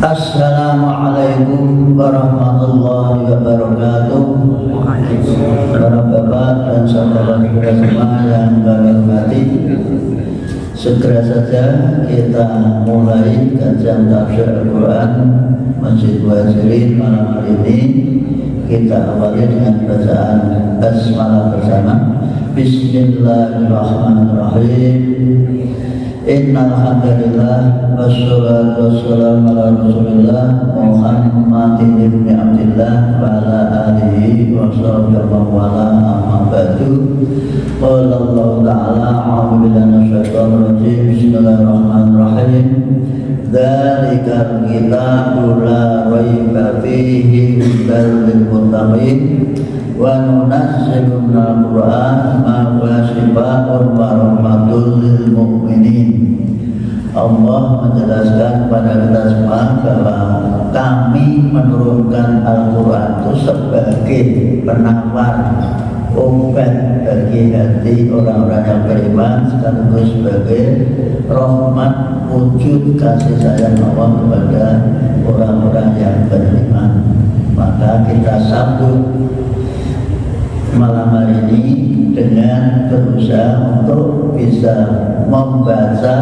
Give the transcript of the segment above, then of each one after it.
Assalamualaikum warahmatullahi wabarakatuh. Para bapak dan saudara-saudara semua yang kami hormati, segera saja kita mulai kajian tafsir Al-Quran Masjid Muhajirin malam hari ini. Kita awali dengan bacaan basmalah bersama. Bismillahirrahmanirrahim. Innal hamdalillah wassalatu wassalamu ala Rasulillah Muhammadin ibn Abdillah wa ala alihi wa sahbihi wa wala amma ba'du. Qala Allah ta'ala a'udzu billahi minasyaitonir rajim. Bismillahirrahmanirrahim. Dzalikal kitabu la raiba fihi hudal lil muttaqin wa nunazzilu minal Qur'an ma huwa shifaa'un wa rahmatul lil mu'minin. Allah menjelaskan kepada kita semua bahwa kami menurunkan Al-Quran itu sebagai penawar obat bagi hati orang-orang yang beriman, sekaligus sebagai rahmat wujud kasih sayang Allah kepada orang-orang yang beriman. Maka kita sambut malam hari ini dengan berusaha untuk bisa membaca,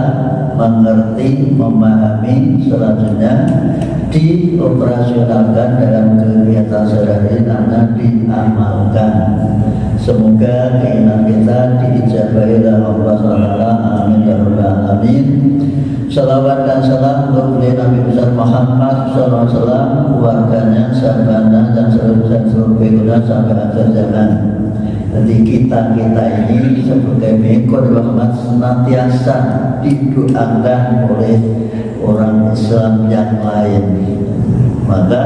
mengerti, memahami, selanjutnya dioperasionalkan dalam kegiatan sehari-hari, namanya diamalkan. Semoga keinginan kita diijabahi oleh Allah SWT. Amin ya rabbal alamin. Salawat dan salam untuk Nabi besar Muhammad SAW, keluarganya, sahabatnya, dan seluruh pengikutnya sampai akhir zaman. Jadi kita ini sebagai pengikut Muhammad senantiasa didoakan oleh orang Islam yang lain. Maka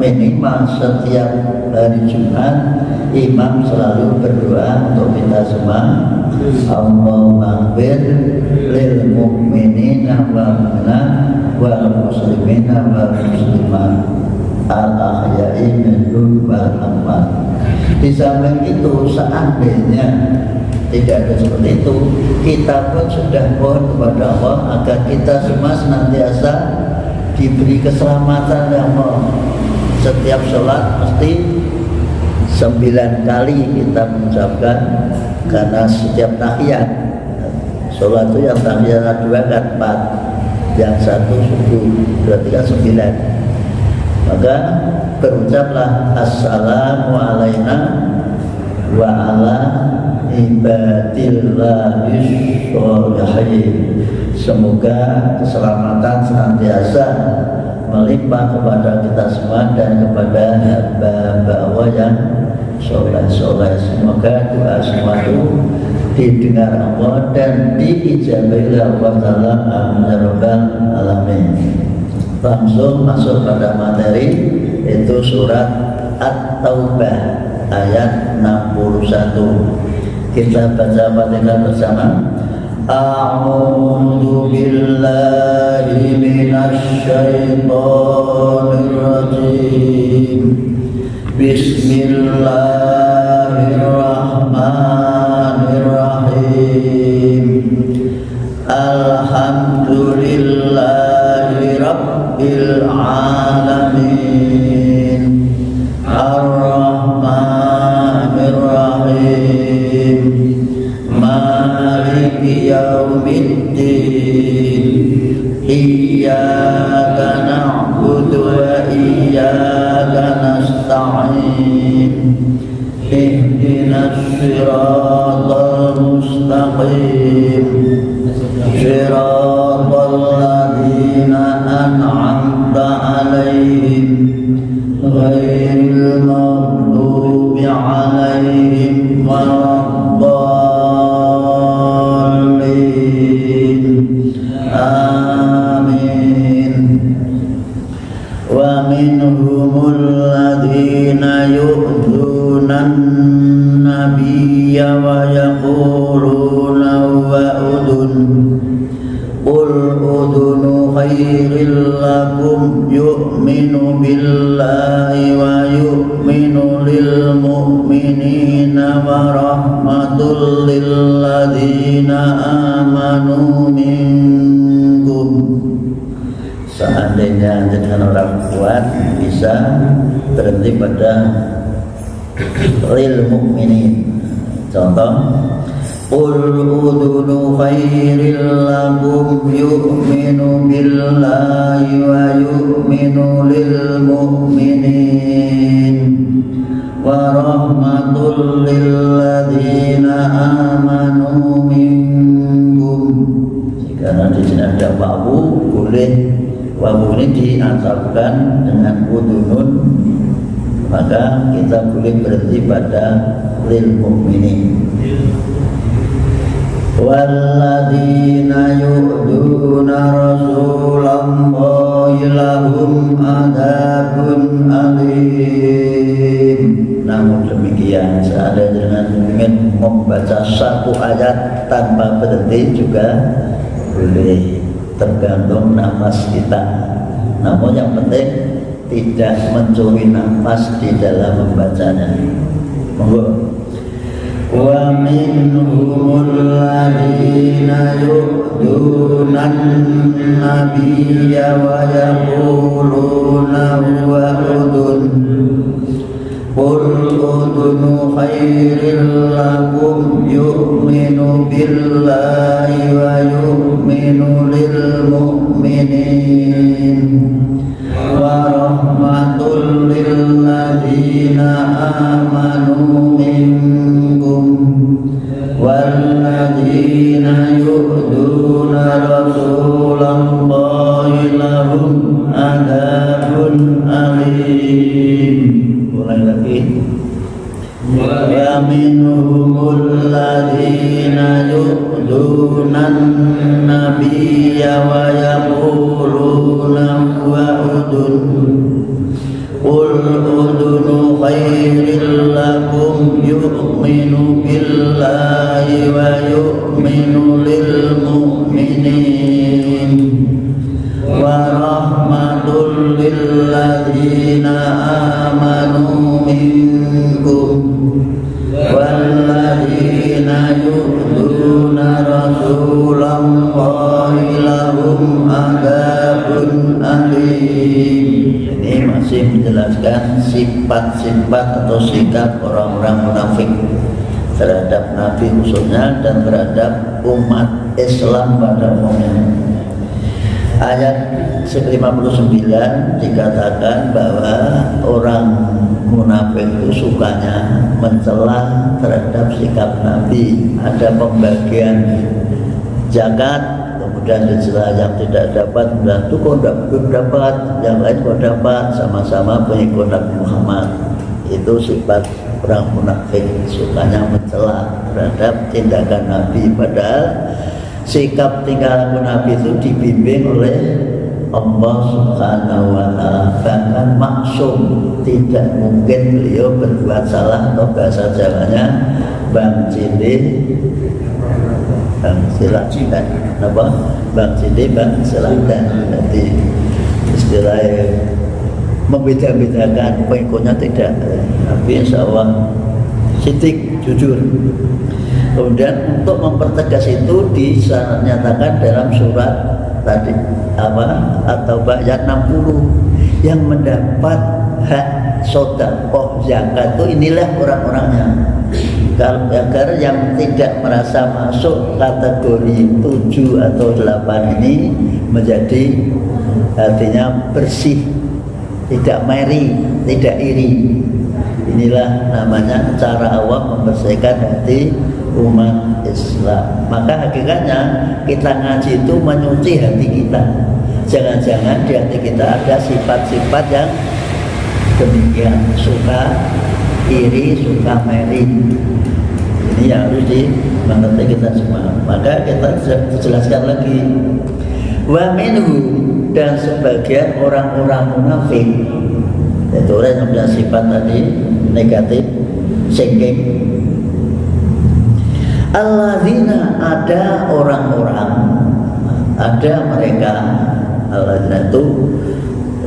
minimal setiap hari Jumat imam selalu berdoa untuk kita semua. Allahumma ighfir lil mu'minina wal mu'minat wal muslimina wal muslimat al ahya'i minhum wal amwat. Di samping itu, seandainya tidak ada seperti itu, kita pun sudah mohon kepada Allah agar kita semua senantiasa diberi keselamatan ya Allah. Setiap sholat mesti 9 kali kita mengucapkan, karena setiap tahiyat sholat itu yang tahiyat 2 kan 4, yang 1 subuh, berarti kan 9. Maka berucaplah assalamu alaina wa ala ibadillahis sholihin. Semoga keselamatan senantiasa melimpah kepada kita semua dan kepada hamba-hamba Allah yang soleh-soleh. Semoga doa semua itu didengar Allah dan diijabahi Allah Ta'ala. Amin ya rabbal alamin. Langsung masuk pada materi, itu surat At-Taubah ayat 61. Kita baca Fatihah bersama. A'udzu billahi minasy syaithanir rajim. Bismillahirrahmanirrahim. Alhamdulillahi rabbil alamin. Ar-Rahmanir Rahim. Maliki yaumiddin. Iyyaka na'budu wa iyyaka nasta'in. Ihdinas siratal mustaqim. Siratal ladzina an'amta 'alaihim ghairil maghdubi 'alaihim waladdallin. Amin. Wa minhumul ladzina yu'dzunan nabiyya wa yaquluna wa udun. Qul udunu khairil lakum yu'minu billahi wa yu'minu lil mu'minina wa rahmatul lil ladzina amanu minkum. seandainya dengan orang kuat bisa berhenti pada lil mukminin. Contoh, qul udunu khairil lakum yu'minu billahi wa yu'minu lil mu'minin wa rahmatul lil ladzina amanu minkum. Karena di sini ada wawu, boleh wawu ini diasapkan dengan udunun, maka kita boleh berhenti pada lil mu'minin. Walladzina yu'duna rasulallahi lahum adzabun alim. Namun demikian, seandainya ingin membaca satu ayat tanpa berhenti juga boleh, tergantung nafas kita. Namun yang penting tidak mencuri nafas di dalam membacanya. Monggo. Wa minhumul ladzina yu'dunan nabiyya wa yaquluna huwa udun. Qul udunu khairil lakum yu'minu billahi wa yu'minu lil mu'minin wa rahmatul lil ladzina amanu minkum walladzina yu'duna rasulallahi lahum adzabun alim. Mulai lagi. Wa minhumul ladzina yu'dunan nabiyya wa yaquluna huwa udun. Qul udunu khairil lakum yu'minu billahi wa yu'minu lil mu'minin wa rahmatul lil ladzina amanu minkum walladzina yu'duna rasulallahi lahum adzabun alim. Ini masih menjelaskan sifat-sifat atau sikap orang-orang munafik terhadap Nabi khususnya dan terhadap umat Islam pada umumnya. Ayat 59 dikatakan bahwa orang munafik itu sukanya mencela terhadap sikap Nabi. Ada pembagian zakat, kemudian dicela yang tidak dapat, dan itu kok belum dapat, yang lain kok dapat, sama-sama pengikut Nabi Muhammad. Itu sifat orang munafik, sukanya mencela terhadap tindakan Nabi, padahal sikap tingkah Nabi itu dibimbing oleh Allah Subhanahu wa Ta'ala, bahkan maksum, tidak mungkin beliau berbuat salah, atau bahasa Jawanya Bang Cili Bang Silakan apa? Bang Cili Bang Silakan. Jadi istilahnya membeda-bedakan pengikutnya tidak. Tapi insya Allah sidik, jujur. Kemudian untuk mempertegas itu dinyatakan dalam surat tadi apa, atau ayat 60, yang mendapat hak sedekah zakat itu inilah orang-orangnya. Kalau agar yang tidak merasa masuk kategori 7 atau 8 ini menjadi artinya bersih, tidak meri, tidak iri. Inilah namanya cara Allah membersihkan hati umat Islam. Maka hakikatnya kita ngaji itu menyuci hati kita. Jangan-jangan di hati kita ada sifat-sifat yang demikian, suka iri, suka meri. Ini yang harus dimengerti kita semua. Maka kita jelaskan lagi. Wa minhu, dan sebagian orang-orang munafik, yaitu orang yang punya sifat tadi negatif, sengking. Alladzina, ada orang-orang, ada mereka. Alladzina itu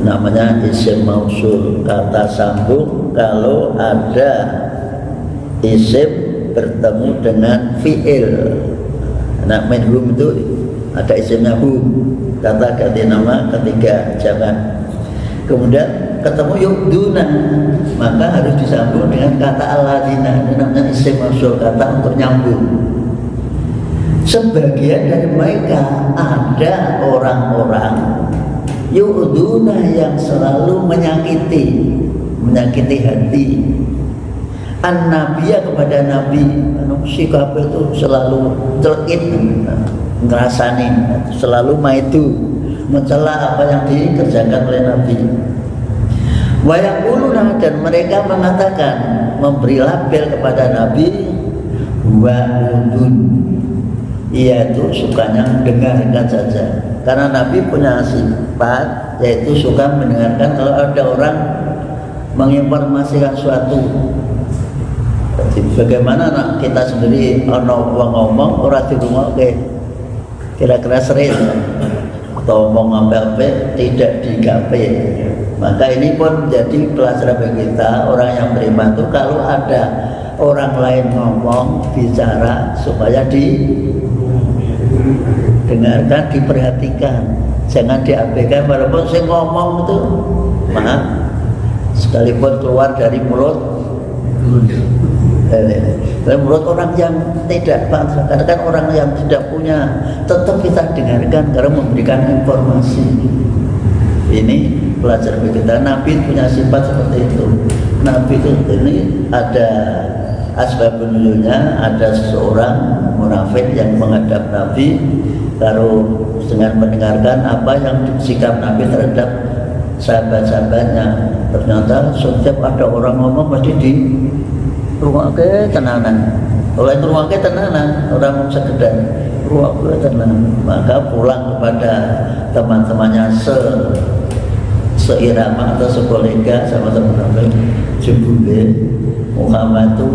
namanya isim mausul, kata sambung kalau ada isim bertemu dengan fi'il. Nah, minhum itu ada isimnya hu, kata ganti nama ketiga jangan. Kemudian ketemu yuduna, maka harus disambung dengan kata alladzina. Ini namanya isim mausul, kata untuk nyambung. Sebagian dari mereka ada orang-orang yuduna yang selalu menyakiti hati an-nabiyya kepada nabi. Sikap itu selalu celkit, ngerasani, selalu maitu, mencela apa yang dikerjakan oleh nabi. Wa yaquluna, dan mereka mengatakan, memberi label kepada nabi, wa udun, ia itu sukanya mendengarkan saja. Karena nabi punya sifat yaitu suka mendengarkan kalau ada orang menginformasikan suatu. Bagaimana anak kita sendiri ono wong ngomong ora dirungokke, kira-kira sering atau ngomong apa tidak digape. Maka ini pun menjadi pelajaran bagi kita orang yang beriman itu, kalau ada orang lain ngomong bicara supaya didengarkan, diperhatikan, jangan diabaikan. Walaupun saya ngomong itu maaf, sekalipun keluar dari mulut orang yang tidak pantas, katakan orang yang tidak punya, tetap kita dengarkan karena memberikan informasi. Ini pelajaran bagi kita. Nabi punya sifat seperti itu. Nabi itu ini ada asbabun nuzulnya, ada seseorang munafik yang menghadap Nabi, lalu dengan mendengarkan apa yang sikap Nabi terhadap sahabat-sahabatnya. Ternyata setiap ada orang ngomong pasti di ruangke tenanan, oleh ruangke tenanan, orang sekedar ruangke tenanan. Maka pulang kepada teman-temannya seirama atau sekolega sama teman-teman, jebule Muhammad itu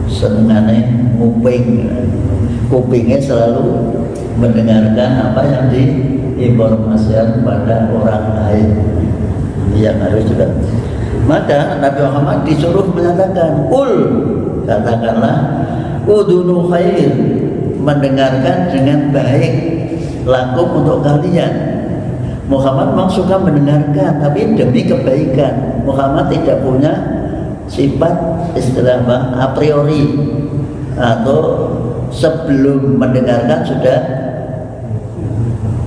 senengane nguping, kupingnya selalu mendengarkan apa yang diinformasikan kepada orang lain. Yang harus juga. Maka Nabi Muhammad disuruh menyatakan, katakanlah, udunu khair, mendengarkan dengan baik, lakum untuk kalian. Muhammad memang suka mendengarkan, tapi demi kebaikan. Muhammad tidak punya sifat istilah a priori, atau sebelum mendengarkan sudah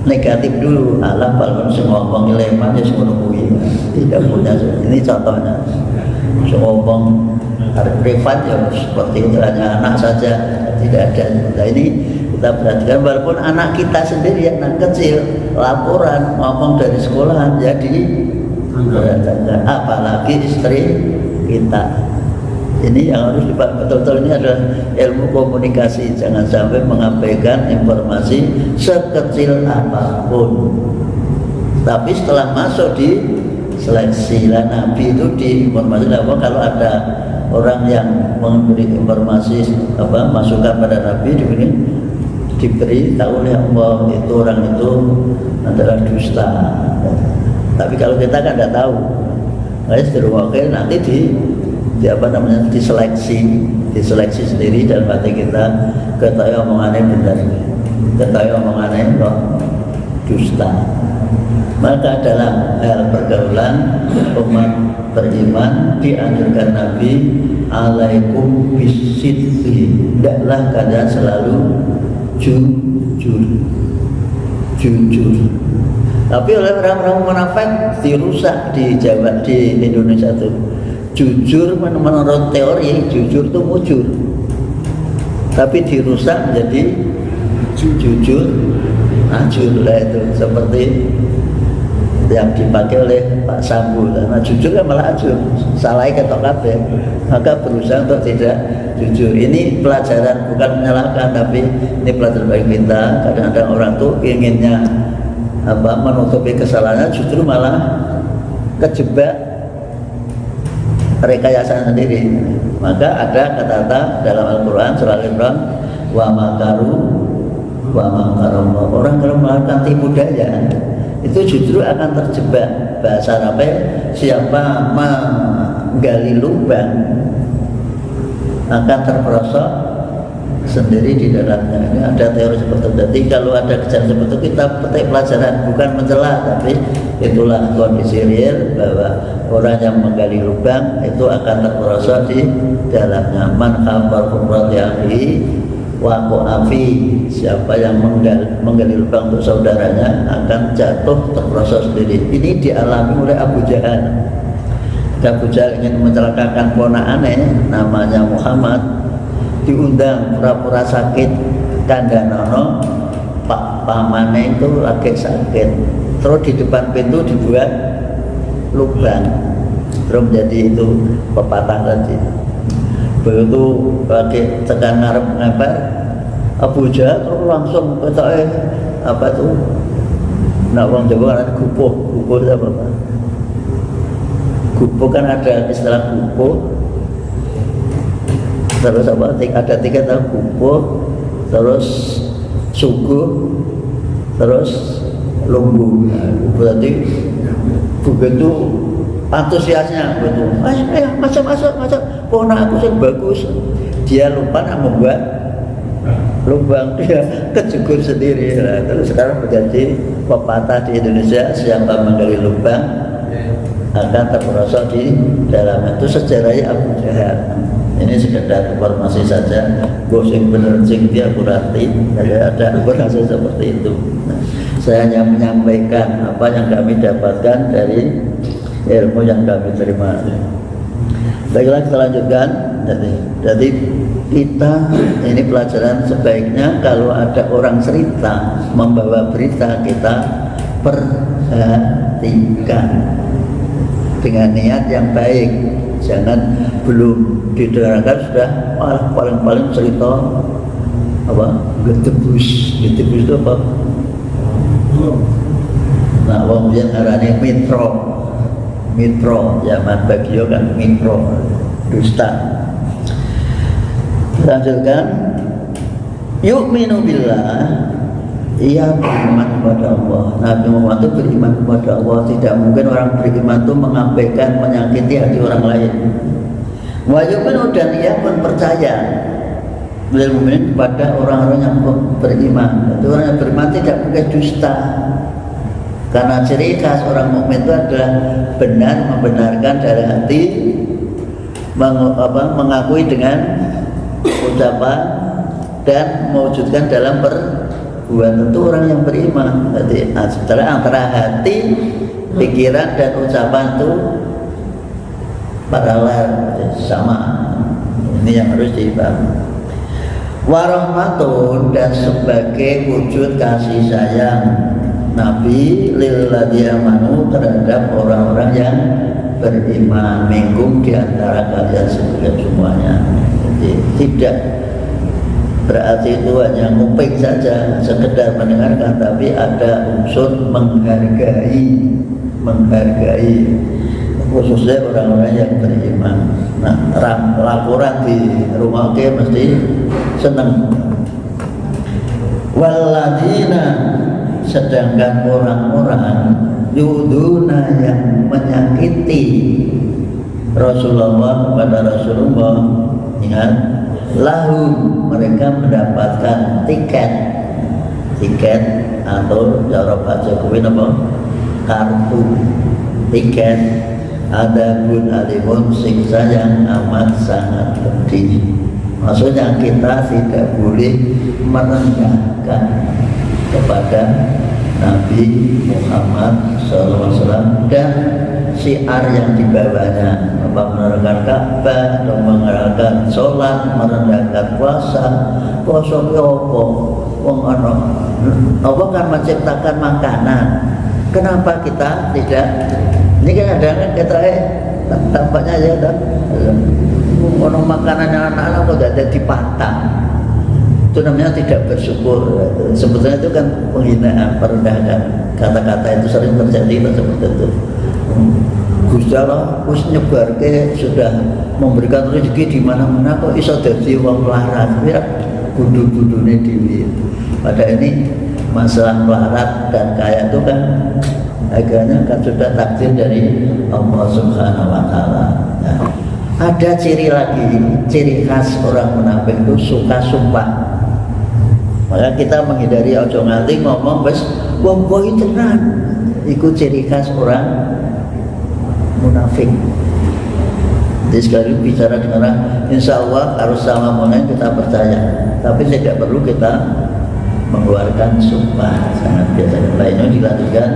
negatif dulu. Alah balon semua ngomong leman ya semua kuwi. Tidak punya. Ini contohnya. Ngomong privat ya seperti itu, hanya anak saja, tidak ada. Nah ini kita perhatikan, walaupun anak kita sendiri yang kecil, laporan ngomong dari sekolahan jadi perhatikan, apalagi istri kita. Ini yang harus dipakai betul-betul. Ini adalah ilmu komunikasi. Jangan sampai mengabaikan informasi sekecil apapun. Tapi setelah masuk di seleksi Nabi itu diinformasikan bahwa kalau ada orang yang memberi informasi masukan pada Nabi, diberi tahu oleh Allah itu orang itu adalah dusta. Tapi kalau kita kan tidak tahu, nanti diseleksi sendiri dalam hati kita, ketahui omongannya benar, ketahui omongannya kok dusta. Maka dalam hal pergaulan umat beriman dianjurkan Nabi, alaikum bisidqi, hendaklah kalian selalu jujur. Tapi oleh orang-orang munafik dirusak di Jawa, di Indonesia tuh. Jujur menurut teori, jujur itu mujur, tapi dirusak menjadi jujur ajur lah. Itu seperti yang dipakai oleh Pak Sambu. Nah jujur kan malah ajur, salahnya ketok kabeh, maka berusaha untuk tidak jujur. Ini pelajaran, bukan menyalahkan, tapi ini pelajaran bagi kita. Kadang-kadang orang tuh inginnya menutupi kesalahannya, justru malah kejebak rekayasa sendiri. Maka ada kata-kata dalam Al-Quran surah Al-Imran, wa makaru wa makarallah. Orang kalau melakukan tipu daya itu justru akan terjebak. Bahasa Arabnya, siapa menggali lubang akan terperosok sendiri di dalamnya. Ini ada teori seperti itu. Jadi kalau ada kejadian seperti itu kita petik pelajaran, bukan mencela, tapi itulah kondisi real bahwa orang yang menggali lubang itu akan terperosok di dalamnya. Man kafar kufrat yahi wa afi, siapa yang menggali lubang untuk saudaranya akan jatuh terperosok sendiri. Ini dialami oleh Abu Jahal. Abu Jahal ingin mencelakakan ponakannya namanya Muhammad, diundang pura-pura sakit kandhanono, pak pamane itu lagi sakit, terus di depan pintu dibuat lubang, terus menjadi itu pepatah tadi. Begitu lagi tekan ngarep ngepet Abu Jahal terus langsung ketoke apa tuh, nak wong Jawa kan gupuh itu apa Pak? Gupuh kan ada istilah gupuh, terus apa? Ada tiga tahun gupuh, terus suguh, terus lumbu. Berarti begitu antusiasnya, begitu. Ayo masuk. Ponak aku yang bagus. Dia lupa nak membuat lubang, dia kejegur sendiri. Nah, terus sekarang menjadi pepatah di Indonesia, siapa menggali lubang akan terperosok di dalamnya. Itu sejarahnya Abu Jahal. Ini sekedar informasi saja. Gosing bener sing dia kurati. Ada informasi seperti itu. Nah, saya hanya menyampaikan apa yang kami dapatkan dari ilmu yang kami terima. Baiklah, kita lanjutkan. Jadi kita ini pelajaran, sebaiknya kalau ada orang cerita membawa berita, kita perhatikan dengan niat yang baik. Jangan belum didengarkan sudah paling cerita apa getebus itu apa? Nah, wong yang ngarani mitro zaman bagio kan mitro, dusta. Lanjutkan, yu'minu billah, ia beriman kepada Allah. Nabi Muhammad itu beriman kepada Allah. Tidak mungkin orang beriman itu mengabaikan, menyakiti hati orang lain. Wa yu'minu, dan ia pun percaya bil mu'minin kepada orang-orang yang beriman. Itu orang yang beriman tidak mungkin dusta. Karena ciri khas orang mukmin itu adalah benar, membenarkan dari hati, mengakui dengan ucapan dan mewujudkan dalam perbuatan. Itu orang yang beriman. Jadi setelah antara hati, pikiran dan ucapan itu paralel, sama. Ini yang harus dipahami. Warahmatun, dan sebagai wujud kasih sayang Nabi lilladzi amanu, terhadap orang-orang yang beriman, minkum, di antara kalian semuanya. Jadi tidak berarti itu hanya nguping saja, sekedar mendengarkan, tapi ada unsur menghargai, khususnya orang-orang yang beriman. Nah, laporan di rumah mesti senang. Walladzina, sedangkan orang-orang yuduna, yang menyakiti Rasulullah kepada Rasulullah, ingat, lahum, mereka mendapatkan tiket atau cara Pak Jokowi apa? Kartu tiket. Adabun alimun, siksa yang amat sangat pedih. Maksudnya kita tidak boleh merendahkan kepada Nabi Muhammad SAW dan syiar yang dibawanya, merendahkan Ka'bah atau merendahkan sholat, merendahkan puasa itu apa? Allah kan menciptakan makanan, kenapa kita tidak? Ini kan ada kan kita tampaknya ya kan orang makanan yang anak-anak kok tidak ada dipantang, itu namanya tidak bersyukur. Sebetulnya itu kan penghinaan, merendahkan. Kata-kata itu sering terjadi seperti itu. Gusti Allah wis nyebarke, sudah memberikan rezeki di mana-mana, kok iso dadi wong melarat, ya budu-budune dhewe. Padahal ini masalah melarat dan kaya itu kan agamanya kan sudah takdir dari Allah Subhanahu wa taala. Ya. Ada ciri lagi, ciri khas orang munafik itu suka sumpah. Maka kita menghindari ojo nganti ngomong wis wong kuwi tenan. Iku ciri khas orang munafik. Jadi sekali bicara dengan orang, insya Allah harus sama mengenai kita percaya, tapi tidak perlu kita mengeluarkan sumpah. Sangat biasa. Lainnya dilanjutkan.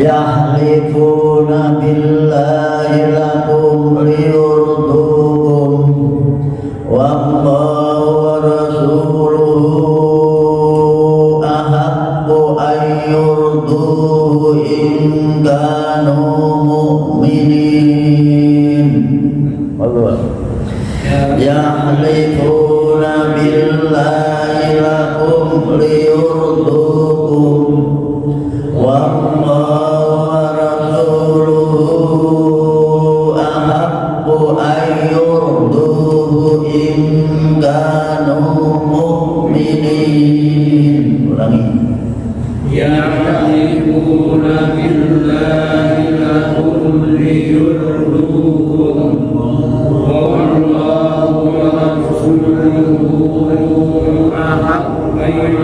Yahlifuna billahi lakum liyurdukum wallahu wa rasuluhu ahaqqu an yurduhu in kanu mu'minin. Allah. Yahlifuna billahi lakum liyurdukum wallahu يحلفون بالله لكم ليرضوكم والله ورسوله أحق أن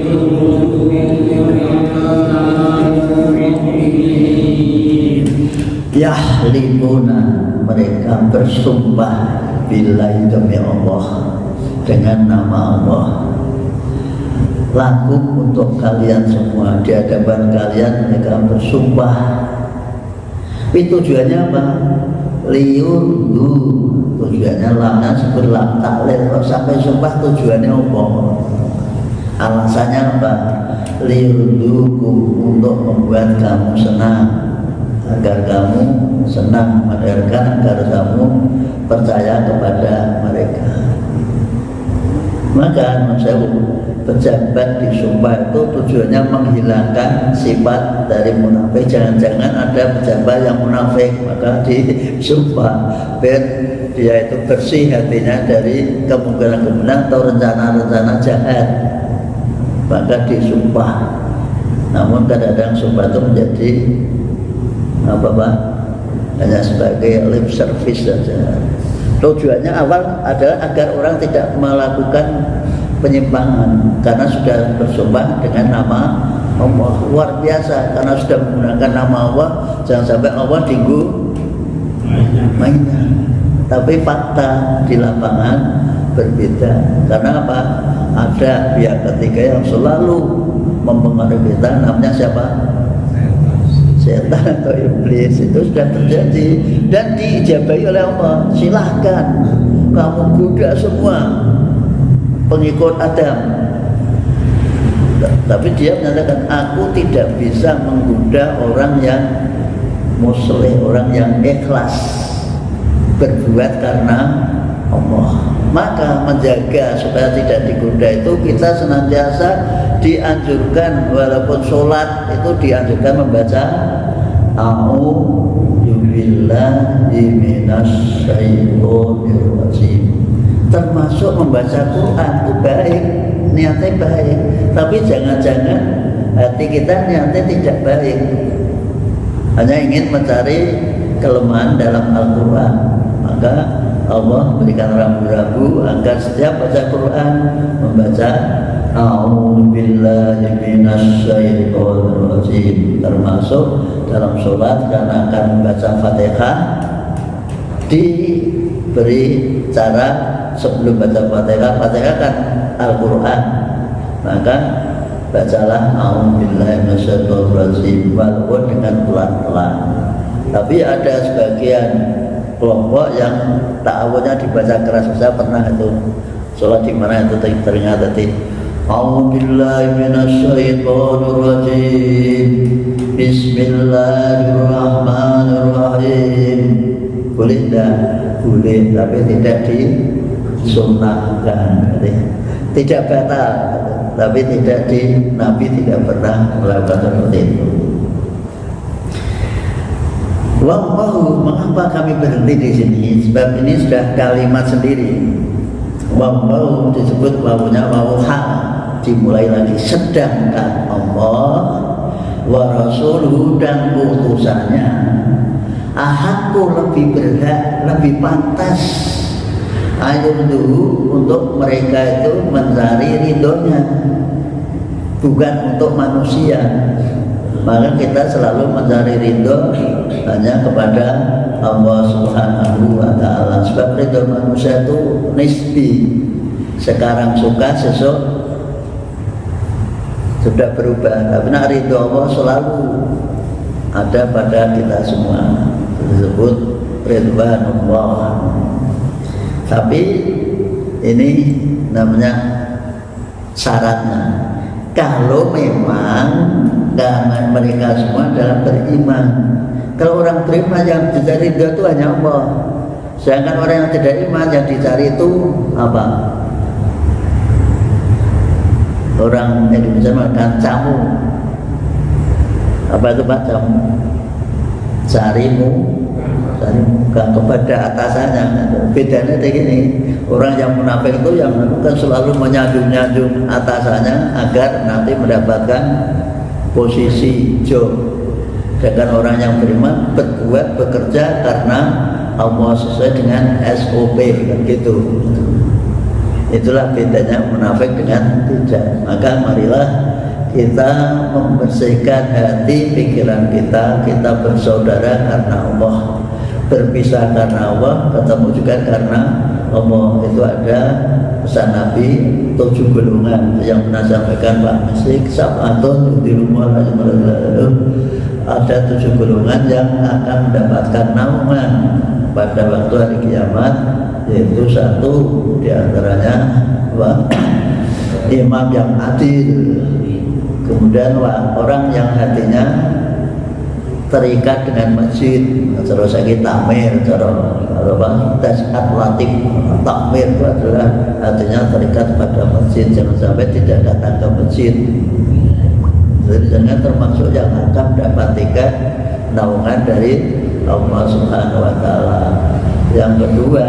يرضوه إن كانوا مؤمنين. Yahlifuna, mereka bersumpah billahi demi Allah, dengan nama Allah, lakum untuk kalian semua, di hadapan kalian mereka bersumpah. Tapi tujuannya apa? Liyurdu, tujuannya lamnya sebut lam taklil. Kalau sampai sumpah tujuannya apa? Alasannya apa? Liyurdukum, untuk membuat kamu senang, agar kamu senang, mendengarkan, agar kamu percaya kepada mereka. Maka pejabat disumpah itu tujuannya menghilangkan sifat dari munafik. Jangan-jangan ada pejabat yang munafik, maka disumpah biar dia itu bersih hatinya dari kemungkinan-kemungkinan atau rencana-rencana jahat, maka disumpah. Namun kadang-kadang sumpah itu menjadi apa Pak? Hanya sebagai lip service saja. Tujuannya awal adalah agar orang tidak melakukan penyimpangan, karena sudah bersumpah dengan nama Allah. Luar biasa, karena sudah menggunakan nama Allah, jangan sampai Allah diganggu mainan. Tapi fakta di lapangan berbeda. Karena apa? Ada pihak ketiga yang selalu mempengaruhi kita, namanya siapa? Setan atau iblis. Itu sudah terjadi dan diijabahi oleh Allah. Silahkan kamu goda semua pengikut Adam. Tapi dia menyatakan, aku tidak bisa menggoda orang yang muslih, orang yang ikhlas berbuat karena Allah. Maka menjaga supaya tidak digoda itu kita senantiasa dianjurkan, walaupun sholat itu dianjurkan membaca a'udzubillahi minasyaitonir rajim. Termasuk membaca Quran itu baik, niatnya baik, tapi jangan-jangan hati kita niatnya tidak baik, hanya ingin mencari kelemahan dalam Al-Quran. Maka Allah memberikan rambu-rambu agar setiap baca Quran membaca a'udzubillahi minasyaitonir rajim. Termasuk dalam sholat, karena akan membaca Fatihah, diberi cara sebelum baca Fatihah. Fatihah kan Al-Quran, maka bacalah a'udzubillahi minasyaitonir rajim, walaupun dengan pelan-pelan. Tapi ada sebagian kelompok yang ta'awudnya dibaca keras. Saya pernah itu sholat di mana itu ternyata a'udzubillahi minasyaitonir rajim, bismillahirrahmanirrahim. Boleh tidak? Boleh, tapi tidak disunnahkan. Tidak batal, tapi tidak Nabi tidak pernah melakukan seperti itu. Wallahu, mengapa kami berhenti di sini? Sebab ini sudah kalimat sendiri. Wallahu disebut wawunya wawu hal, dimulai lagi. Sedangkan Allah wa rasuluhu dan utusannya ahakku lebih berhak, lebih pantas dulu untuk mereka itu mencari ridhonya, bukan untuk manusia. Maka kita selalu mencari ridho hanya kepada Allah Subhanahu wa Ta'ala. Sebab ridho manusia itu nisbi, sekarang suka, besok sudah berubah. Tapi ridho Allah selalu ada pada kita semua, disebut ridwanullah. Tapi ini namanya syaratnya, kalau memang karena mereka semua adalah beriman. Kalau orang beriman yang dicari itu hanya Allah. Sedangkan orang yang tidak iman yang dicari itu apa? Orang Indonesia makan camu. Apa itu Pak camu? Carimu muka kepada atasannya. Bedanya kayak gini, orang yang munafik itu yang kan selalu menyanjung-nyanjung atasannya agar nanti mendapatkan posisi job. Sedangkan orang yang beriman berbuat, bekerja karena Allah sesuai dengan SOP kan gitu. Itulah bedanya munafik dengan tidak. Maka marilah kita membersihkan hati pikiran kita bersaudara karena Allah, berpisah karena Allah, ketemu juga karena Allah. Itu ada pesan Nabi 7 golongan yang pernah sampaikan Pak Mesik, sab'atun dirumah ada 7 golongan yang akan mendapatkan naungan pada waktu hari kiamat, yaitu satu diantaranya imam yang adil, kemudian orang yang hatinya terikat dengan masjid, terus lagi takmir, tasat latif takmir itu adalah artinya terikat pada masjid, jangan sampai tidak datang ke masjid. Jadi jangan termasuk yang akan mendapat tiket naungan dari Allah Subhanahu wa Ta'ala. Yang kedua,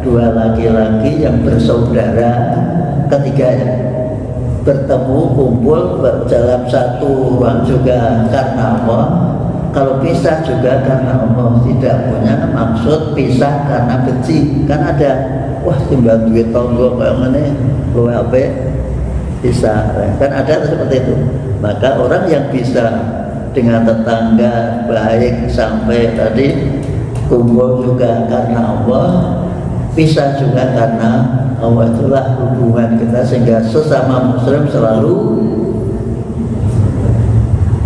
2 laki-laki yang bersaudara, ketiganya bertemu, kumpul dalam satu ruang juga karena Allah. Kalau pisah juga karena Allah, tidak punya maksud pisah karena benci. Kan ada, wah timbang duit tonggo kayak mana, lu apa pisah, kan ada seperti itu. Maka orang yang bisa dengan tetangga baik sampai tadi kumpul juga karena Allah, pisah juga karena Allah, itulah hubungan kita sehingga sesama muslim selalu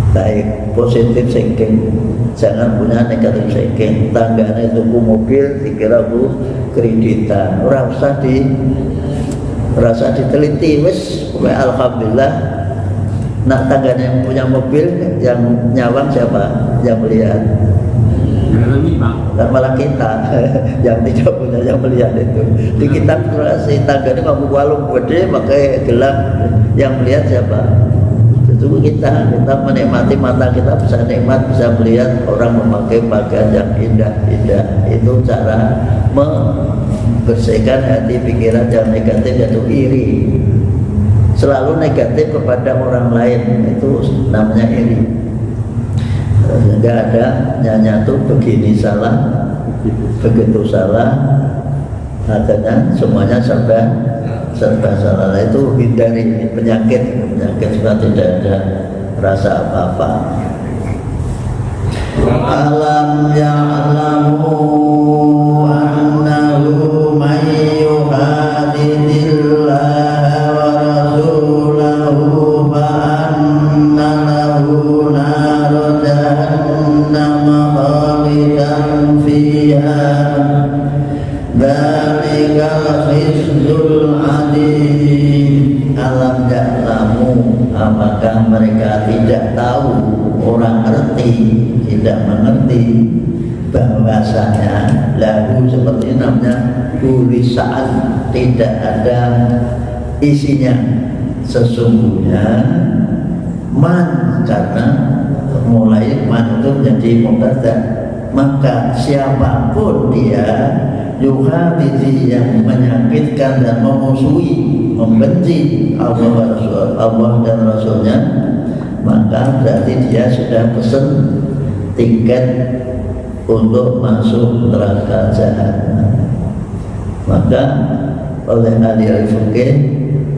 baik, positif thinking, jangan punya negatif thinking. Tangganya tuku mobil dikira bu kreditan, rasa diteliti, wes alhamdulillah. Nah tangganya yang punya mobil, yang nyawang siapa? Yang melihat. Dan malah kita yang tidak punya yang melihat itu. Di kitab si tangganya kamu walung gede pakai gelap, yang melihat siapa? Itu kita menikmati, mata kita bisa nikmat, bisa melihat orang memakai pakaian yang indah-indah. Itu cara membersihkan hati pikiran yang negatif, yaitu iri. Selalu negatif kepada orang lain, itu namanya iri. Enggak ada nyanya tuh begini salah, begitu salah, adanya semuanya serba salah. Itu hindari penyakit supaya tidak ada rasa apa-apa. Alam ya'lamu annahu man yuhadidillah wa rasulahu fa anna lahu nar jahannam khalidan fiha dzalikal khizyul adzim. Alam ya'lamu, apakah mereka tidak tahu, orang tidak mengerti bahwasanya lagu seperti namanya tulisan tidak ada isinya. Sesungguhnya man, karena mulai man itu menjadi mubtada, maka siapapun dia yuhadidhi, yang menyakitkan dan memusuhi, membenci Allah dan Rasulnya, maka berarti dia sudah pesen tiket untuk masuk neraka jahanam. Maka oleh ahli fikih,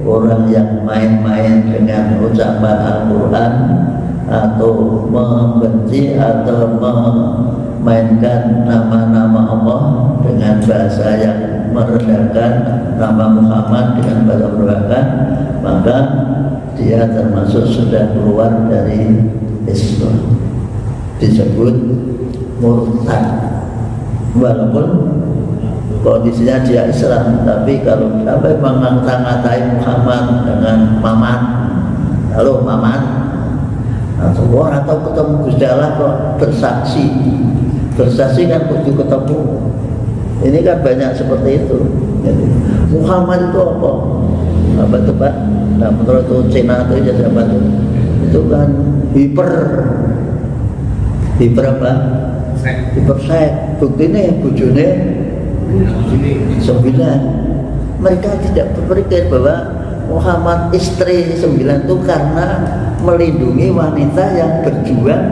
orang yang main-main dengan ucapan Al-Quran atau membenci atau memainkan nama-nama Allah dengan bahasa yang merendahkan nama Muhammad dengan bahasa merendahkan, maka dia termasuk sudah keluar dari Islam, disebut murtad. Walaupun kondisinya dia Islam, tapi kalau sampai mengata-ngatai Muhammad dengan Mamat, halo Mamat, atau orang atau ketemu Gusti Allah kok bersaksi kan kudu ketemu. Ini kan banyak seperti itu. Jadi, Muhammad itu apa? Apa itu Pak? Nah menurut itu Cina itu ya apa itu? Itu kan hiper apa? Hipersek. Bukti ini bujune 9. Mereka tidak berpikir bahwa Muhammad istri 9 itu karena melindungi wanita yang berjuang,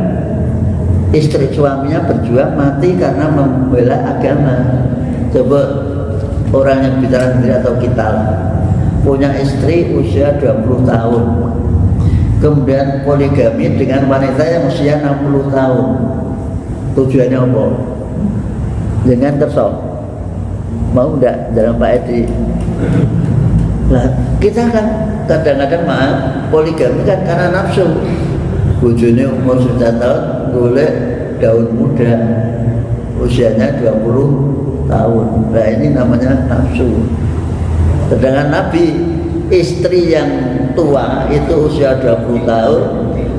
istri suaminya berjuang mati karena membela agama. Coba orang yang bicara sendiri atau kita punya istri usia 20 tahun, kemudian poligami dengan wanita yang usia 60 tahun. Tujuannya apa? Dengan kerso. Mau enggak dalam Pak Edi? Nah, kita kan kadang-kadang poligami kan karena nafsu. Bojone umur 9 tahun golek daun muda, usianya 20 tahun. Nah ini namanya nafsu. Sedangkan Nabi, istri yang tua itu usia 20 tahun,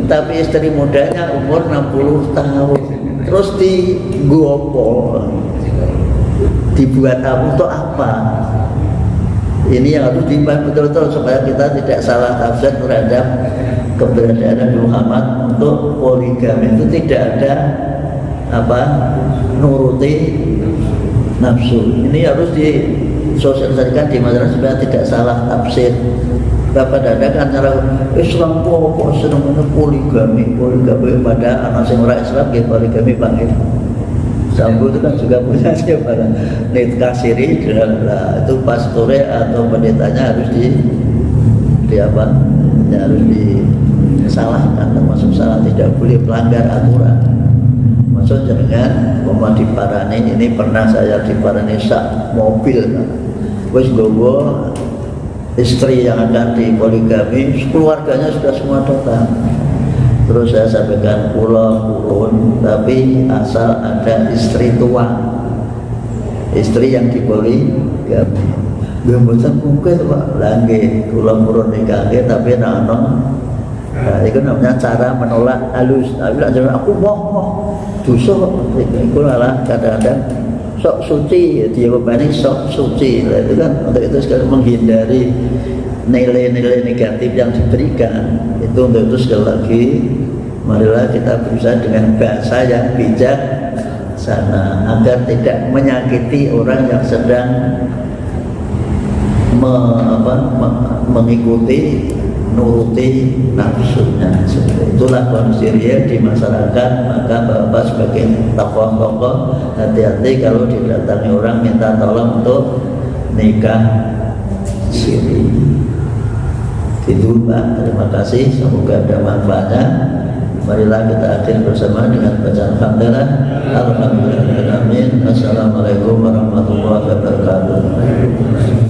tapi istri mudanya umur 60 tahun. Terus dibuat untuk apa? Ini yang harus dipahami betul-betul supaya kita tidak salah tafsir terhadap keberadaan Nabi Muhammad. Untuk poligami itu tidak ada nuruti nafsu. Ini harus disosialisasikan di masyarakat supaya tidak salah tafsir. Bapak dada kan cara Islam kok seneng poligami pada anak sing ora Islam nggih poligami panggil. Sambo itu kan juga punya siapa nikah siri, itu pastore atau pendetanya harus harus disalahkan, termasuk salah, tidak boleh melanggar aturan. Maksud jangan diparani, ini pernah saya diparani sak mobil wis gowo istri yang akan dipoligami, keluarganya sudah semua datang. Terus saya sampaikan pulau turun, tapi asal ada istri tua, istri yang dipoligami. Gambaran mungkin Pak, lagi pulau turun nikah, tapi nah, itu namanya cara menolak halus. Tapi aku mau dosa, itu malah kadang-kadang sok suci, dia berbanding sok suci. Itu kan untuk itu sekali menghindari nilai-nilai negatif yang diberikan. Itu untuk itu sekali lagi, marilah kita berusaha dengan bahasa yang bijak sana agar tidak menyakiti orang yang sedang mengikuti nuruti nafsunya. Itulah kondisi real di masyarakat. Maka Bapak sebagai tokoh-tokoh hati-hati kalau didatangi orang minta tolong untuk nikah siri. Itu Pak, terima kasih, semoga ada manfaatnya. Marilah kita akhiri bersama dengan bacaan hamdalah. Alhamdulillah. Amin. Assalamualaikum warahmatullahi wabarakatuh.